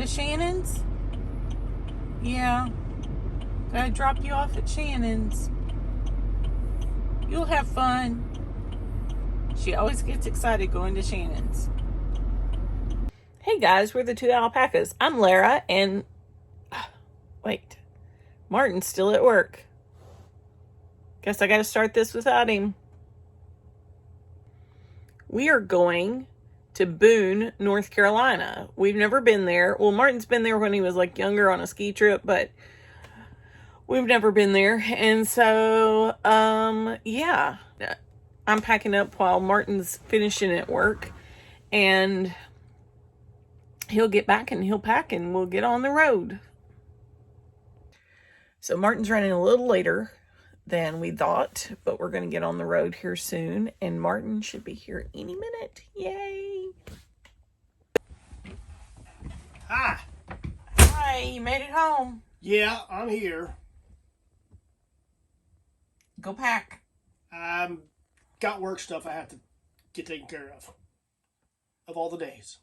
Shannon's? Yeah. Gotta drop you off at Shannon's. You'll have fun. She always gets excited going to Shannon's. Hey guys, we're the Two Alpacas. I'm Lara and... wait. Martin's still at work. Guess I gotta start this without him. We are going to Boone, North Carolina. We've never been there. Well, Martin's been there when he was like younger on a ski trip, but we've never been there. And so, yeah, I'm packing up while Martin's finishing at work, and he'll get back and he'll pack and we'll get on the road. So Martin's running a little later than we thought, but we're going to get on the road here soon, and Martin should be here any minute. Yay! Hi. Hi, you made it home. Yeah, I'm here. Go pack. Got work stuff I have to get taken care of all the days.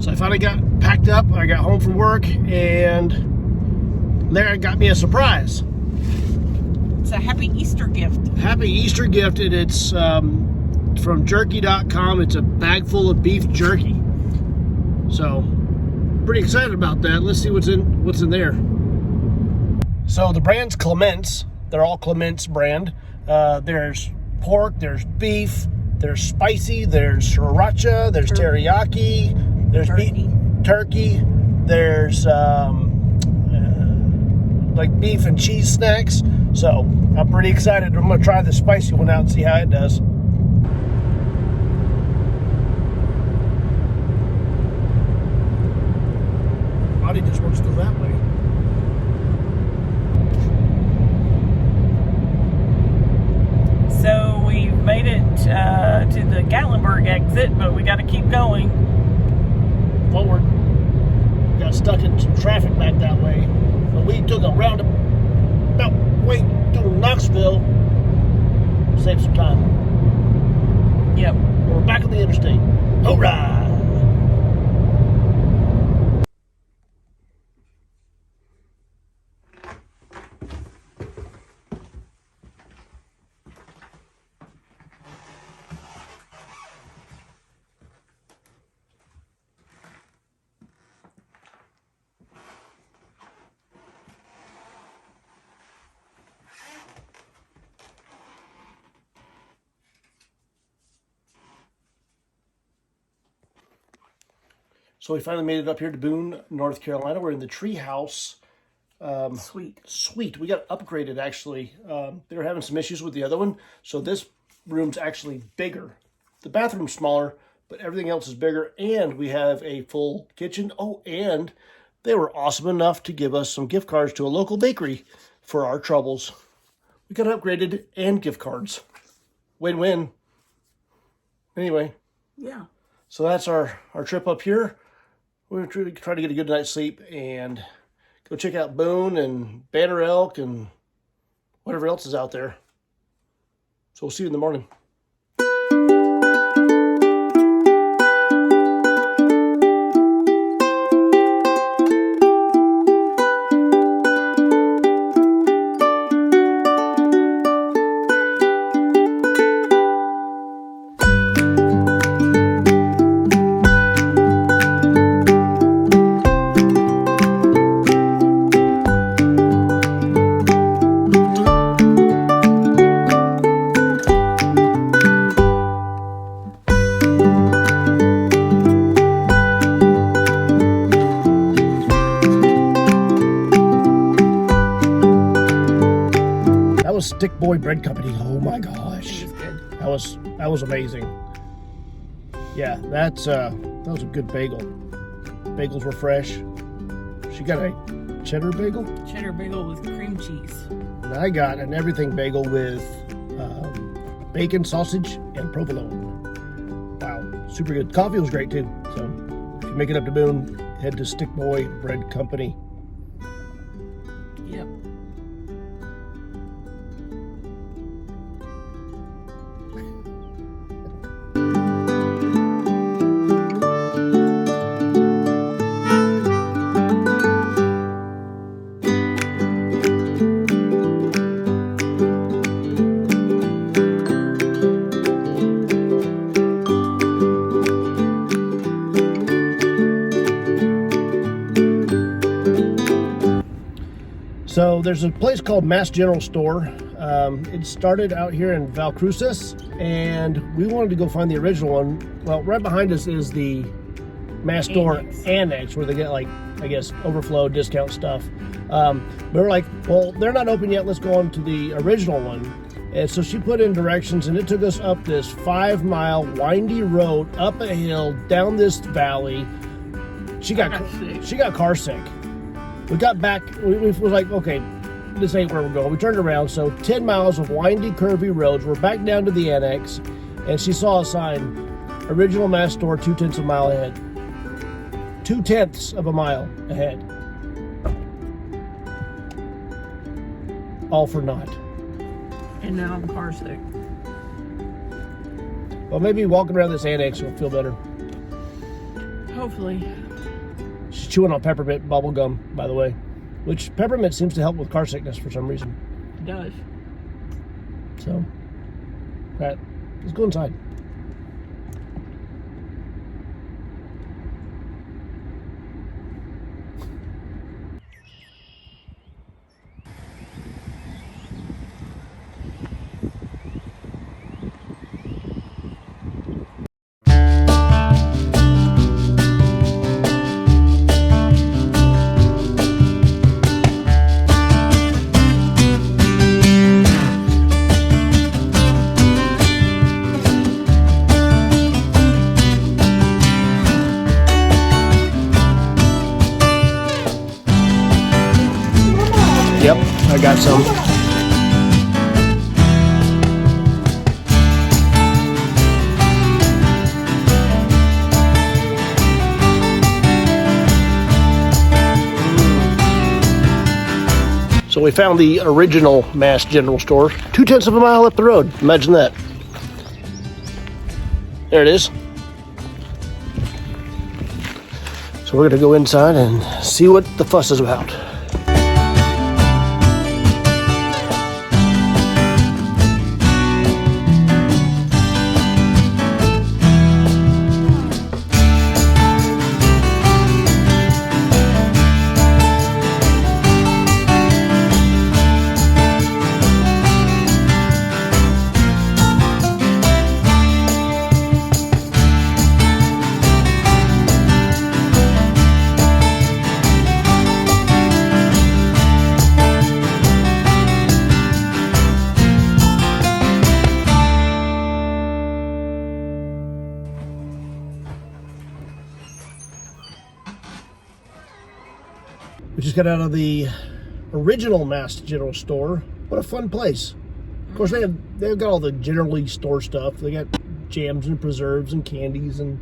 So I finally got packed up. I got home from work, and Lara got me a surprise. It's a happy Easter gift. Happy Easter gift, and it's from jerky.com. It's a bag full of beef jerky. So, pretty excited about that. Let's see what's in there. So the brand's Clements. They're all Clements brand. There's pork, there's beef, there's spicy, there's sriracha, there's teriyaki, there's turkey, there's like beef and cheese snacks. So I'm pretty excited. I'm gonna try the spicy one out and see how it does. Body just wants to go that way. So we've made it to the Gatlinburg exit, but we got to keep going forward. Got stuck in some traffic back that way, but we took a roundabout way through Knoxville. Save some time. Yep. We're back on the interstate. Hoorah! So we finally made it up here to Boone, North Carolina. We're in the tree house. Suite. We got upgraded, actually. They were having some issues with the other one, so this room's actually bigger. The bathroom's smaller, but everything else is bigger, and we have a full kitchen. Oh, and they were awesome enough to give us some gift cards to a local bakery for our troubles. We got upgraded and gift cards. Win-win. Anyway. Yeah. So that's our trip up here. We're going to try to get a good night's sleep and go check out Boone and Banner Elk and whatever else is out there. So we'll see you in the morning. Stick Boy Bread Company. Oh my gosh, It was good. That was amazing. Yeah, that was a good bagel. bagels were fresh. She got a cheddar bagel. Cheddar bagel with cream cheese. And I got an everything bagel with bacon, sausage, and provolone. Wow, super good. Coffee was great too. So if you make it up to Boone, head to Stick Boy Bread Company. Yep. So there's a place called Mass General Store. It started out here in Valcrucis, and we wanted to go find the original one. Well, right behind us is the Mass Store Annex, where they get, like, I guess, overflow discount stuff. But we're like, well, they're not open yet. Let's go on to the original one. And so she put in directions, and it took us up this 5-mile windy road, up a hill, down this valley. She got car sick. We got back, we was like, okay, this ain't where we're going. We turned around, so 10 miles of windy, curvy roads. We're back down to the annex, and she saw a sign, original Mass Store, 2/10 of a mile ahead. 2/10 of a mile ahead. All for naught. And now I'm car sick. Well, maybe walking around this annex will feel better. Hopefully. She's chewing on peppermint bubble gum, by the way, which peppermint seems to help with car sickness for some reason. It does. So, right, let's go inside. Yep, I got some. So we found the original Mass General Store, 2/10 of a mile up the road. Imagine that. There it is. So we're gonna go inside and see what the fuss is about. We just got out of the original Mass General Store. What a fun place. Of course, they've got all the generally store stuff. They got jams and preserves and candies and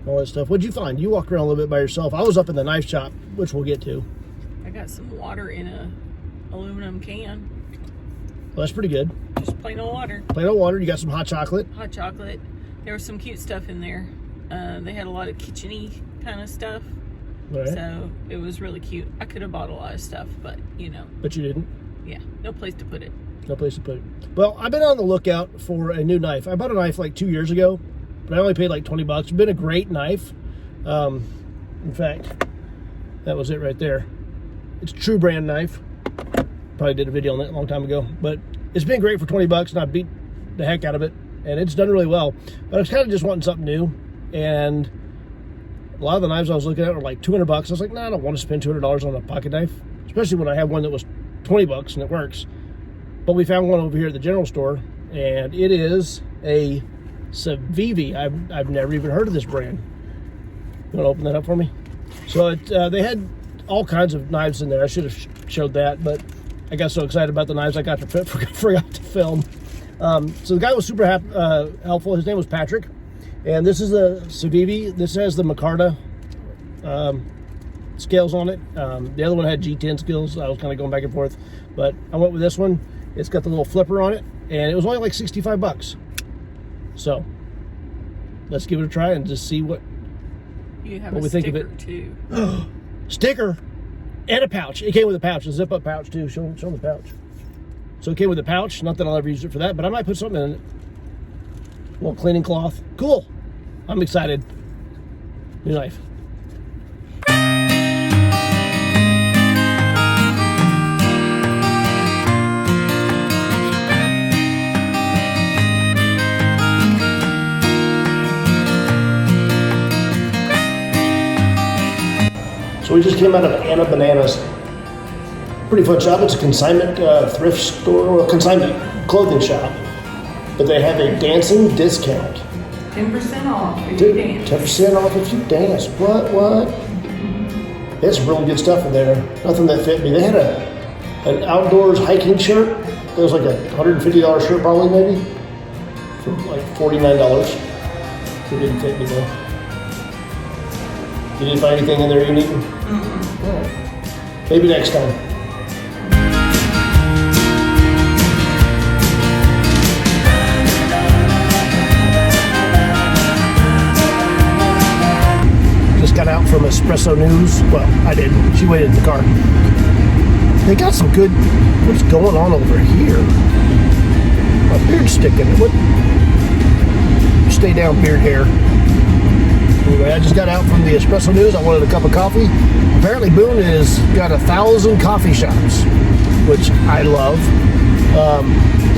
all that stuff. What'd you find? You walked around a little bit by yourself. I was up in the knife shop, which we'll get to. I got some water in a aluminum can. Well, that's pretty good. Just plain old water. Plain old water. You got some hot chocolate. Hot chocolate. There was some cute stuff in there. They had a lot of kitchen-y kind of stuff. Right. So it was really cute. I could have bought a lot of stuff, but you know. But you didn't. Yeah, no place to put it. No place to put it. Well, I've been on the lookout for a new knife. I bought a knife like 2 years ago, but I only paid like $20. It's been a great knife. In fact, that was it right there. It's a True brand knife. Probably did a video on that a long time ago, but it's been great for $20, and I beat the heck out of it, and it's done really well. But I was kind of just wanting something new, and a lot of the knives I was looking at were like $200. I was like, nah, I don't want to spend $200 on a pocket knife, especially when I have one that was $20 and it works. But we found one over here at the general store, and it is a Civivi. I've never even heard of this brand. You want to open that up for me? So they had all kinds of knives in there. I should have showed that, but I got so excited about the knives I forgot to film. So the guy was super helpful. His name was Patrick. And this is the Civivi. This has the Micarta scales on it. The other one had G10 scales. I was kind of going back and forth, but I went with this one. It's got the little flipper on it, and it was only like 65 bucks. So let's give it a try and just see what we think of it. Too. Sticker and a pouch. It came with a pouch, a zip-up pouch too. Show them the pouch. So it came with a pouch. Not that I'll ever use it for that, but I might put something in it. A little cleaning cloth. Cool. I'm excited. New knife. So we just came out of Anna Bananas. Pretty fun shop. It's a consignment thrift store, or consignment clothing shop. But they have a dancing discount. 10% off if you dance. 10% off if you dance. What? There's some really good stuff in there. Nothing that fit me. They had an outdoors hiking shirt. It was like a $150 shirt probably maybe. For like $49. It didn't fit me though. You didn't find anything in there you needed? Mm-hmm. All right. Maybe next time. Just got out from Espresso News. Well, I didn't. She waited in the car. They got some good... What's going on over here? My beard's sticking. What? Stay down, beard hair. Anyway, I just got out from the Espresso News. I wanted a cup of coffee. Apparently Boone has got 1,000 coffee shops, which I love.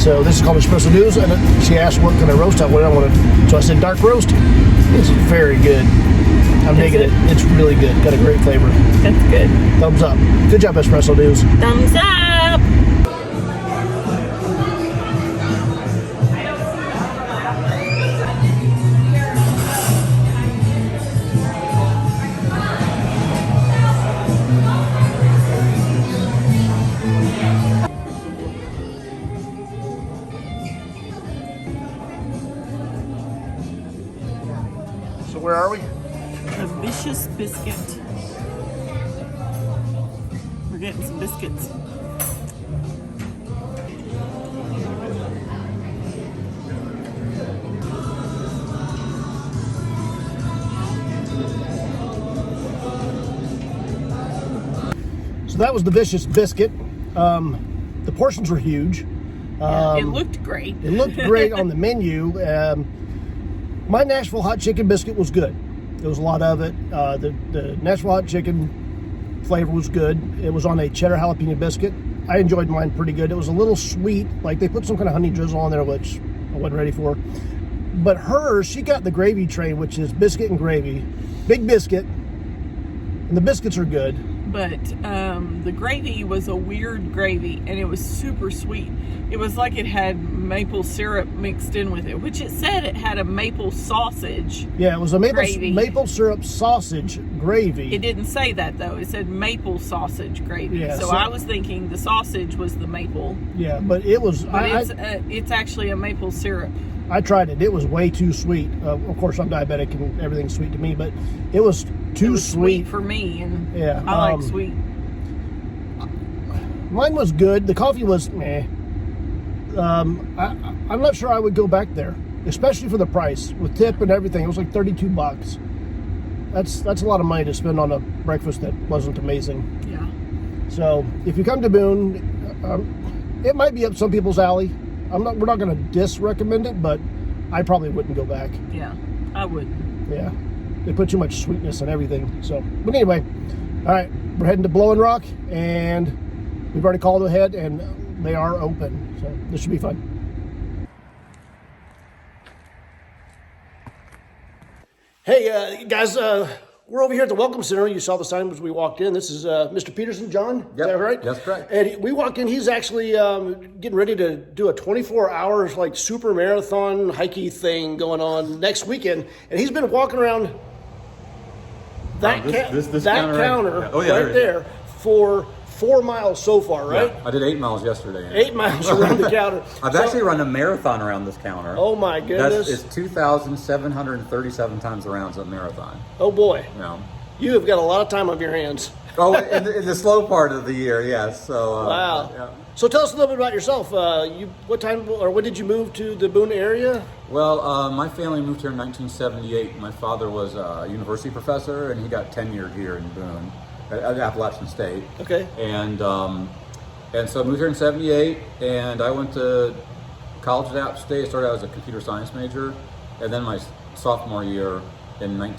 So this is called Espresso News, and she asked what kind of roast I wanted. So I said dark roast. It's very good. I'm digging it. It's really good. Got a great flavor. That's good. Thumbs up. Good job, Espresso News. Thumbs up. So where are we? A vicious biscuit. We're getting some biscuits. So that was the vicious biscuit. The portions were huge. It looked great. It looked great on the menu. My Nashville hot chicken biscuit was good. There was a lot of it. The Nashville hot chicken flavor was good. It was on a cheddar jalapeno biscuit. I enjoyed mine pretty good. It was a little sweet. Like they put some kind of honey drizzle on there, which I wasn't ready for. But hers, she got the gravy train, which is biscuit and gravy. Big biscuit. And the biscuits are good. But the gravy was a weird gravy, and it was super sweet. It was like it had maple syrup mixed in with it, which it said it had a maple sausage. Yeah, it was a maple syrup sausage gravy. It didn't say that, though. It said maple sausage gravy. Yeah, so I was thinking the sausage was the maple. Yeah, but it was... But it's actually a maple syrup. I tried it. It was way too sweet. Of course, I'm diabetic and everything's sweet to me, but it was too sweet for me, and yeah, I like sweet. Mine was good. The coffee was meh. I'm not sure I would go back there, especially for the price with tip and everything. It was like 32 bucks. That's a lot of money to spend on a breakfast that wasn't amazing. Yeah. So if you come to Boone, it might be up some people's alley. We're not going to recommend it, but I probably wouldn't go back. Yeah, I wouldn't. Yeah, they put too much sweetness in everything. So, but anyway, all right, we're heading to Blowing Rock, and we've already called ahead, and they are open. So this should be fun. Hey guys, we're over here at the Welcome Center. You saw the sign as we walked in. This is Mr. Peterson, John. Yep, is that right? That's correct. And we walk in. He's actually getting ready to do a 24-hour like super marathon hikey thing going on next weekend. And he's been walking around that this counter right, yeah. right there for 4 miles so far, right? Yeah, I did 8 miles yesterday. 8 miles around the counter. I've actually run a marathon around this counter. Oh my goodness! It's 2,737 times around a marathon. Oh boy! Yeah. You have got a lot of time on your hands. Oh, in the slow part of the year, yes. So wow. Yeah. So tell us a little bit about yourself. When did you move to the Boone area? Well, my family moved here in 1978. My father was a university professor, and he got tenured here in Boone at Appalachian State. Okay. And so I moved here in '78, and I went to college at App State. I started out as a computer science major, and then my sophomore year in long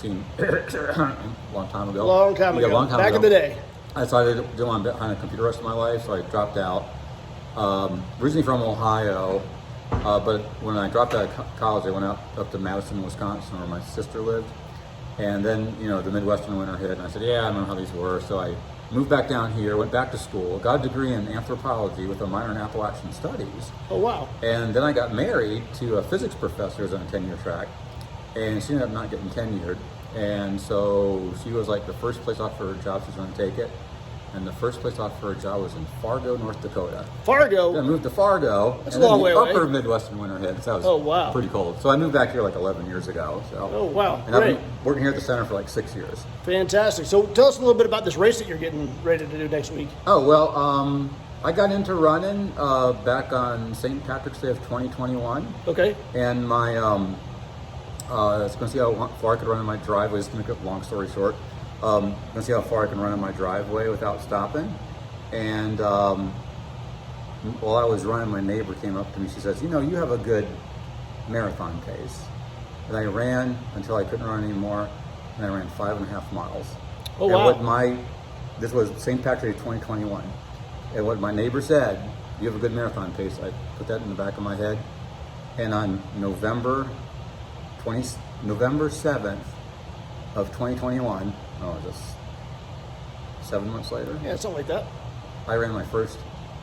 time ago. Long time ago. Back in the day. I decided to do on behind a computer the rest of my life, so I dropped out. Originally from Ohio, but when I dropped out of college, I went up to Madison, Wisconsin, where my sister lived. And then, the Midwestern winter hit, and I said, yeah, I don't know how these work. So I moved back down here, went back to school, got a degree in anthropology with a minor in Appalachian Studies. Oh, wow. And then I got married to a physics professor who was on a tenure track, and she ended up not getting tenured. And so she was like the first place off for her job, she was going to take it. And the first place off for her job was in Fargo, North Dakota. Fargo? Then I moved to Fargo. That's a long way away. Upper Midwestern winter hit. So that was pretty cold. So I moved back here like 11 years ago. So. Oh, wow. And I've been working here at the center for like 6 years. Fantastic. So tell us a little bit about this race that you're getting ready to do next week. Oh, well, I got into running back on St. Patrick's Day of 2021. Okay. And my, I was going to see how far I could run in my driveway. Just to make a long story short. I'm going to see how far I can run in my driveway without stopping. And while I was running, my neighbor came up to me. She says, you have a good marathon pace. And I ran until I couldn't run anymore. And I ran 5.5 miles. Oh, wow. And this was St. Patrick's Day 2021. And what my neighbor said, you have a good marathon pace. I put that in the back of my head. And on November 7th of 2021, just 7 months later? Yeah, something like that. I ran my first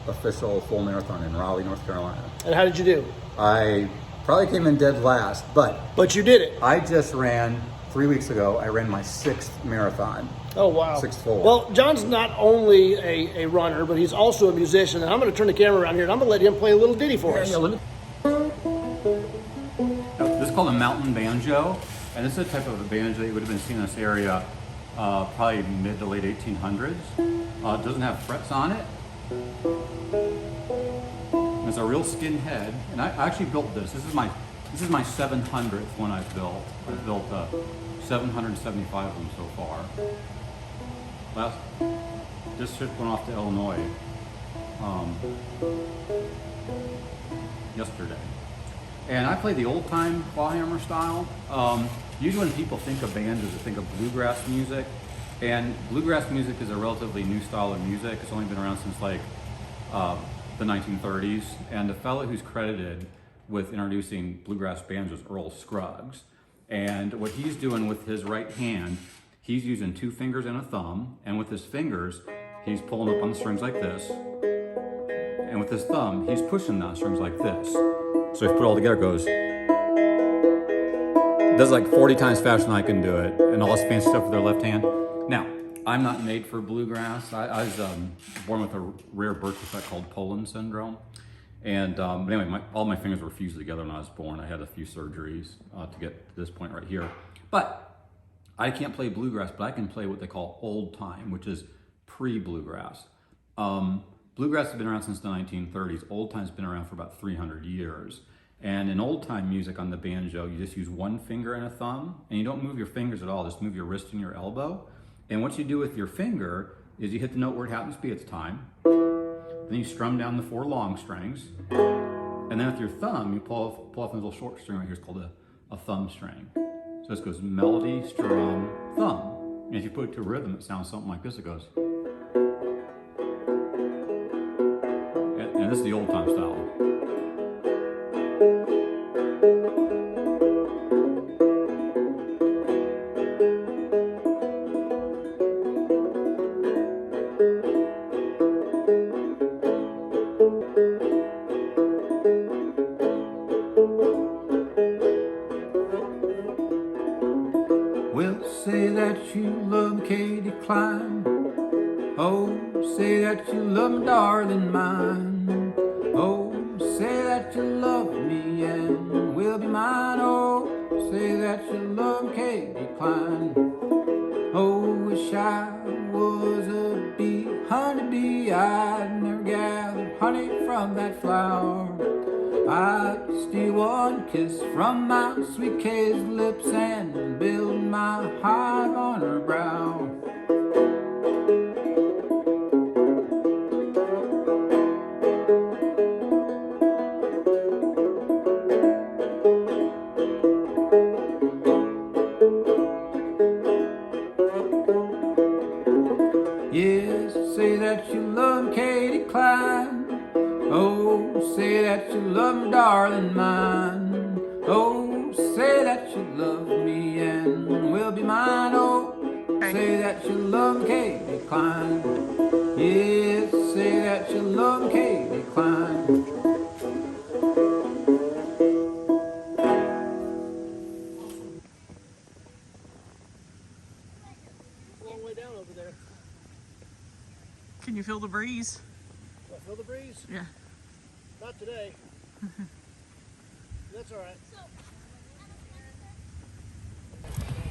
official full marathon in Raleigh, North Carolina. And how did you do? I probably came in dead last, but you did it. I just ran 3 weeks ago. I ran my 6th marathon. Oh, wow. 6th full. Well, John's not only a runner, but he's also a musician. And I'm going to turn the camera around here, and I'm going to let him play a little ditty for us. Yeah, this is called a mountain banjo, and this is a type of a banjo that would have been seen in this area probably mid to late 1800s. It doesn't have frets on it. It's a real skin head, and I actually built this. This is my 700th one I've built. I've built 775 of them so far. This ship went off to Illinois yesterday. And I play the old-time clawhammer style. Usually when people think of banjos, they think of bluegrass music. And bluegrass music is a relatively new style of music. It's only been around since like the 1930s. And the fellow who's credited with introducing bluegrass banjos is Earl Scruggs. And what he's doing with his right hand, he's using 2 fingers and a thumb. And with his fingers, he's pulling up on the strings like this. And with his thumb, he's pushing the strings like this. So if you put it all together, it goes. Does like 40 times faster than I can do it, and all this fancy stuff with their left hand. Now, I'm not made for bluegrass. I was born with a rare birth defect called Poland syndrome. And but anyway, all my fingers were fused together when I was born. I had a few surgeries to get to this point right here. But I can't play bluegrass, but I can play what they call old time, which is pre-bluegrass. Bluegrass has been around since the 1930s. Old time's been around for about 300 years. And in old time music on the banjo, you just use 1 finger and a thumb, and you don't move your fingers at all, just move your wrist and your elbow. And what you do with your finger is you hit the note where it happens to be at the time, then you strum down the 4 long strings, and then with your thumb, you pull off a little short string right here, it's called a thumb string. So this goes melody, strum, thumb. And if you put it to a rhythm, it sounds something like this. It goes. And this is the old time style. We'll say that you love Katy climb. Oh, say that you love me, darling mine. Oh, say that you love me and will be mine. Oh, say that you love me, Katy climb. Oh, wish I was a bee, honeybee. I'd never gathered honey from that flower. I'd steal one kiss from my sweet Kay's lips and build my hive on her brow. Yes, say that you love Katy Climb. Oh, say that you love me, darling mine. Oh, say that you love me and will be mine. Oh, say that you love Katy Climb. Yes, say that you love Katy Climb. Long way down over there. Can you feel the breeze? Do I feel the breeze? Yeah. Not today. That's all right.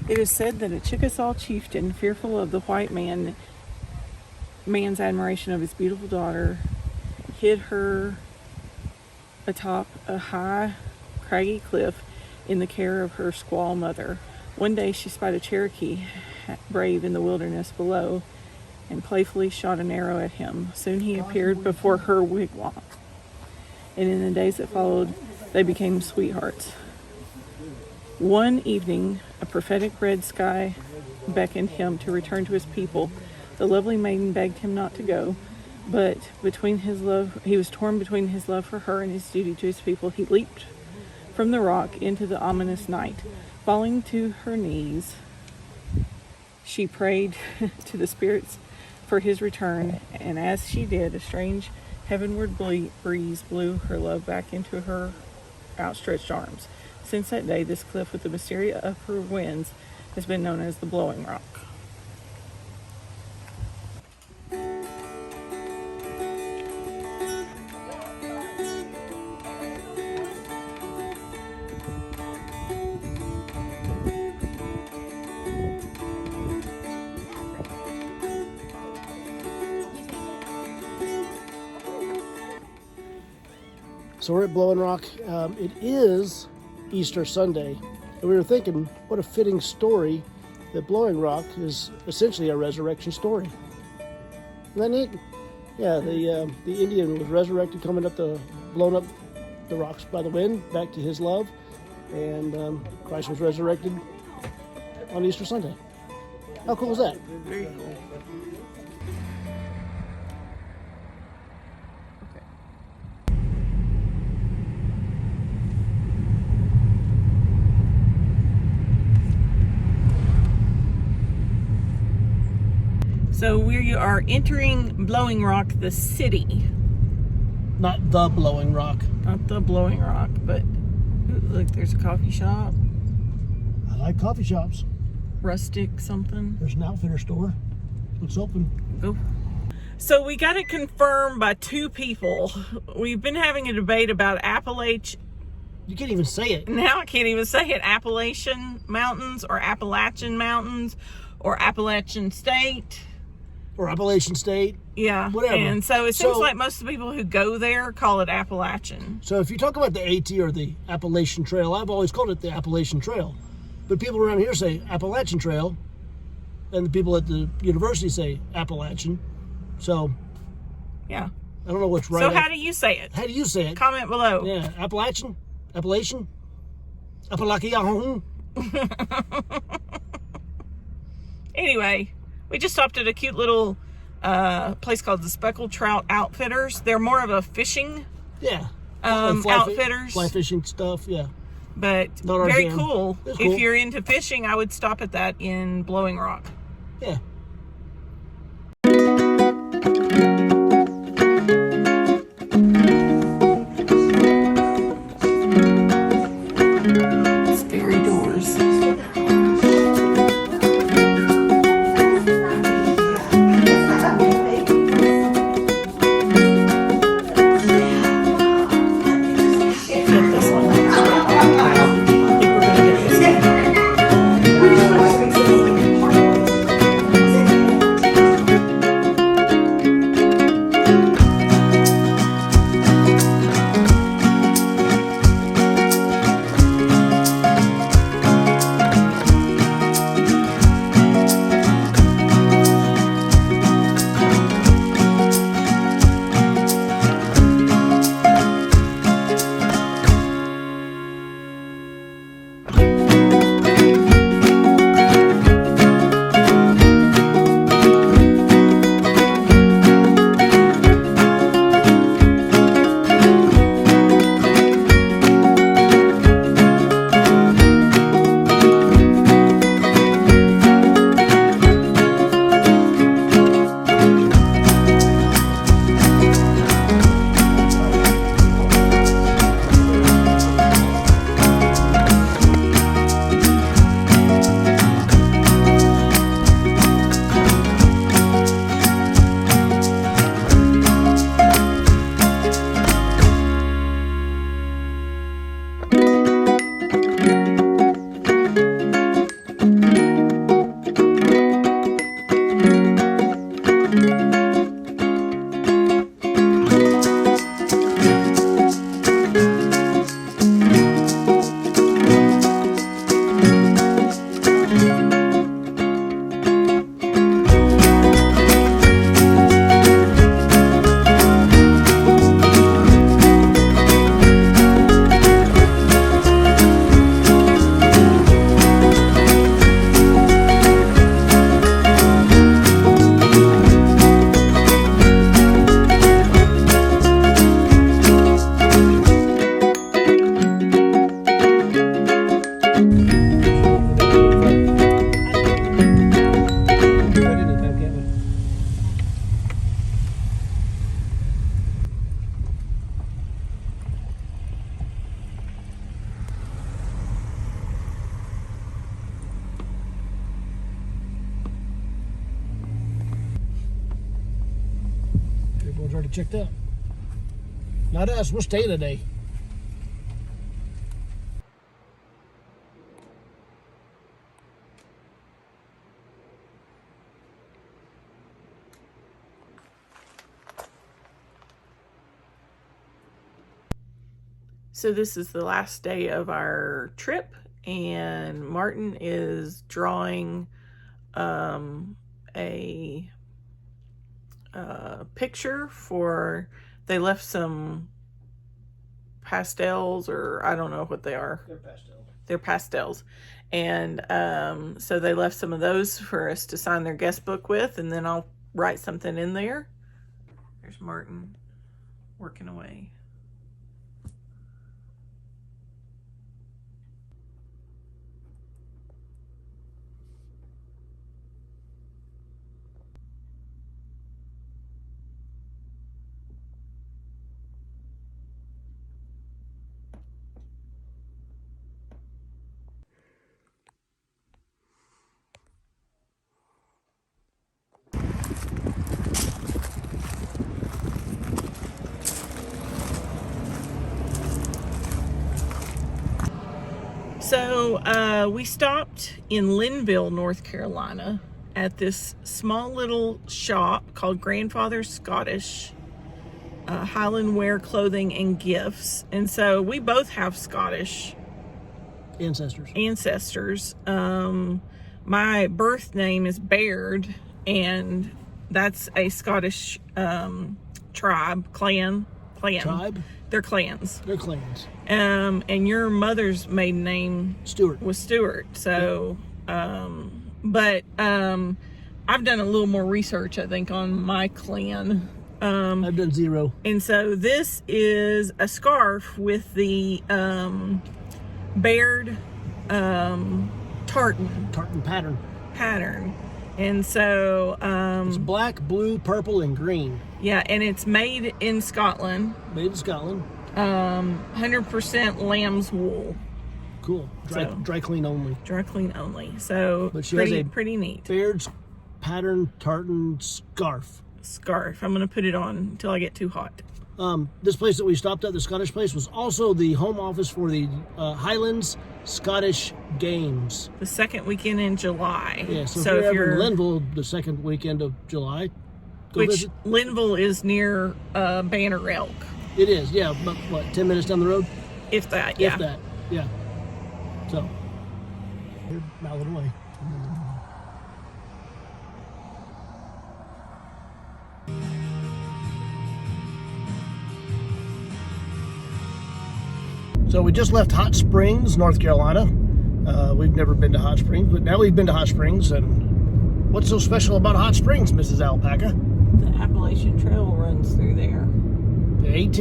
It is said that a Chickasaw chieftain, fearful of the white man's admiration of his beautiful daughter, hid her atop a high, craggy cliff in the care of her squaw mother. One day she spied a Cherokee brave in the wilderness below and playfully shot an arrow at him. Soon he appeared before her wigwam, and in the days that followed, they became sweethearts. One evening, a prophetic red sky beckoned him to return to his people. The lovely maiden begged him not to go, but he was torn between his love for her and his duty to his people. He leaped from the rock into the ominous night. Falling to her knees, she prayed to the spirits for his return, and as she did, a strange heavenward breeze blew her love back into her outstretched arms. Since that day, this cliff with the mysterious upper winds has been known as the Blowing Rock. So we're at Blowing Rock. It is Easter Sunday, and we were thinking, what a fitting story that Blowing Rock is essentially a resurrection story. Isn't that neat? Yeah, the Indian was resurrected, blown up the rocks by the wind, back to his love, and Christ was resurrected on Easter Sunday. How cool is that? Very cool. So we are entering Blowing Rock, the city. Not the Blowing Rock. Not the Blowing Rock, but ooh, look, there's a coffee shop. I like coffee shops. Rustic something. There's an outfitter store. It's open. Go. So we got it confirmed by two people. We've been having a debate about You can't even say it. now I can't even say it, Appalachian Mountains or Appalachian Mountains or Appalachian State. Or Appalachian State. Yeah. Whatever. And so it seems like most of the people who go there call it Appalachian. So if you talk about the AT or the Appalachian Trail, I've always called it the Appalachian Trail. But people around here say Appalachian Trail, and the people at the university say Appalachian. So, yeah. I don't know what's right. So how do you say it? How do you say it? Comment below. Yeah, Appalachian? Appalachian? Appalachian? Anyway, we just stopped at a cute little place called the Speckled Trout Outfitters. They're more of a fishing outfitters. Fly fishing stuff, yeah. But Not very jam. cool. It's cool. If you're into fishing, I would stop at that in Blowing Rock. Yeah. Scary doors. already checked out. Not us. We're staying today. So this is the last day of our trip, and Martin is drawing a picture for, they left some pastels, or I don't know what they are. They're pastels. They're pastels. And so they left some of those for us to sign their guest book with, and then I'll write something in there. There's Martin working away. So we stopped in Linville, North Carolina, at this small little shop called Grandfather's Scottish Highland Wear Clothing and Gifts. And so we both have Scottish ancestors. My birth name is Baird, and that's a Scottish tribe, clan. Tribe? They're clans. They're clans. And your mother's maiden name Stewart. was Stewart. So, but I've done a little more research, I think, on my clan. I've done zero. And so this is a scarf with the Baird tartan pattern. And so it's black, blue, purple, and green. Yeah, and it's made in Scotland. Made in Scotland. 100% lamb's wool. Cool. Dry clean only. Dry clean only. So but she has a pretty neat. Baird's pattern tartan scarf. I'm going to put it on until I get too hot. This place that we stopped at, the Scottish place, was also the home office for the Highlands Scottish Games. The second weekend in July. Yeah, so if you're in Linville the second weekend of July, which visit. Linville is near Banner Elk. It is, yeah, but what, 10 minutes down the road? If that, yeah. If that, yeah. So, you're mile away. So we just left Hot Springs, North Carolina. We've never been to Hot Springs, but now we've been to Hot Springs. And what's so special about Hot Springs, Mrs. Alpaca? The Appalachian Trail runs through there. The AT.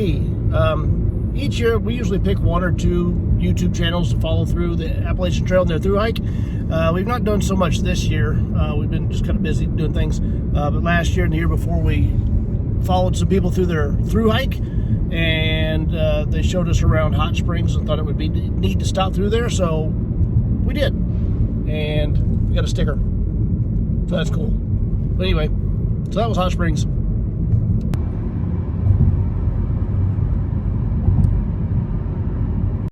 Each year, we usually pick one or two YouTube channels to follow through the Appalachian Trail and their through hike. We've not done so much this year. We've been just kind of busy doing things. But last year and the year before, we followed some people through their through hike. And they showed us around Hot Springs and thought it would be neat to stop through there, so we did. And we got a sticker, so that's cool. But anyway, so that was Hot Springs.